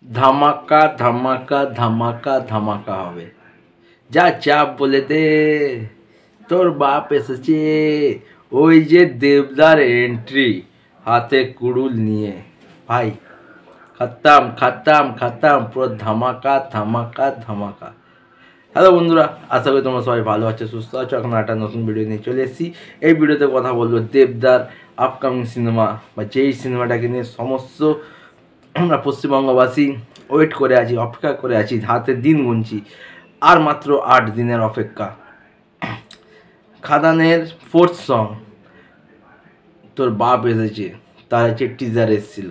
ধামাকা ধামাকা ধামাকা ধামাকা হবে। যা চাপ বলে দে, তোর বাপ এসেছে। ওই যে দেবদার এন্ট্রি, হাতে কুড়ুল নিয়ে, ভাই খাতাম খাতাম খাতাম, পুরো ধামাকা ধামাকা ধামাকা। হ্যালো বন্ধুরা, আশা করি তোমরা সবাই ভালো আছো, সুস্থ আছো। এখন একটা নতুন ভিডিও নিয়ে চলে এসেছি। এই ভিডিওতে কথা বলবো দেবদার আপকামিং সিনেমা, বা যেই সিনেমাটাকে নিয়ে সমস্ত আমরা পশ্চিমবঙ্গবাসী ওয়েট করে আছি, অপেক্ষা করে আছি, হাতে দিন গুনছি, আর মাত্র 8 দিনের অপেক্ষা। খাদানের 4th সং তোর বাপ এসেছে, তার হচ্ছে টিজার এসেছিল।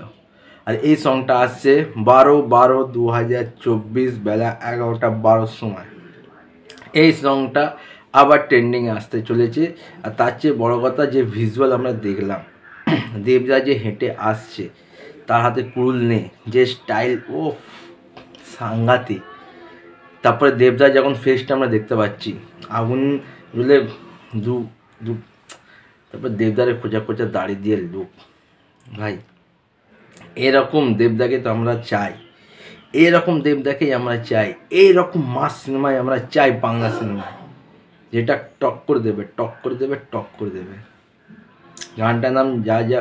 আর এই সংটা আসছে 12/12/2024 বেলা 11:12 সময়। এই সংটা আবার ট্রেন্ডিংয়ে আসতে চলেছে। আর তার চেয়ে বড় কথা, যে ভিজুয়াল আমরা দেখলাম, দেবদা যে হেঁটে আসছে, তার হাতে কুড়ুল নেই, যে স্টাইল, ও সাংঘাতিক। তারপরে দেবদা যখন ফেসটা আমরা দেখতে পাচ্ছি, আগুন জ্বলে দু দু তারপর দেবদারে খোঁজা খোঁজা দাড়ি দিয়ে লুক, ভাই এরকম দেবদাকে তো আমরা চাই, এরকম দেবদাকেই আমরা চাই, এইরকম মাস সিনেমায় আমরা চাই, বাংলা সিনেমায়, যেটা টক করে দেবে, টক করে দেবে, টক করে দেবে। গানটার নাম যা যা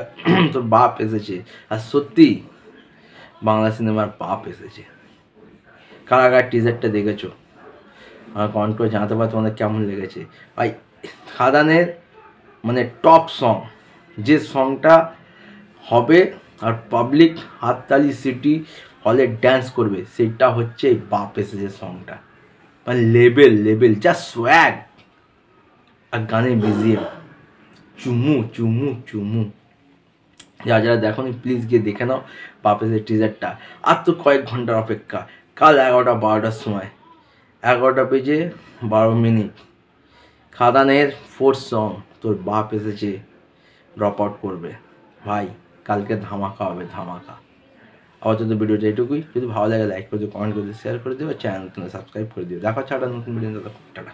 তোর বাপ এসেছে। আর সত্যি বাংলা সিনেমার বাপ এসেছে। কারাগার টিজারটা দেখেছো? আমার কমেন্ট করে জানাতে পারো তোমাদের কেমন লেগেছে। ভাই খাদানের মানে টপ সং, যে সংটা হবে আর পাবলিক হাততালি সিটি হলে ড্যান্স করবে, সেটা হচ্ছে এই বাপ এসেছে সংটা। মানে লেভেল লেভেল, যা সোয়াগ, আর গানে বিজিএম চুমু চুমু চুমু। যারা যারা দেখো নি প্লিজ গিয়ে দেখে নাও বাপ এসেছে টিজারটা। আর তো কয়েক ঘন্টার অপেক্ষা, কাল 11টা-12টার সময়, 11:12 খাদানের 4th সং তোর বাপ এসেছে ড্রপ আউট করবে। ভাই কালকে ধামাকা হবে, ধামাকা। আপাতত ভিডিওটা এটুকুই। যদি ভালো লাগে লাইক করে দিও, কমেন্ট করে দিও, শেয়ার করে দিও, চ্যানেল সাবস্ক্রাইব করে দিও। দেখা হচ্ছে একটা নতুন ভিডিও। টাটা।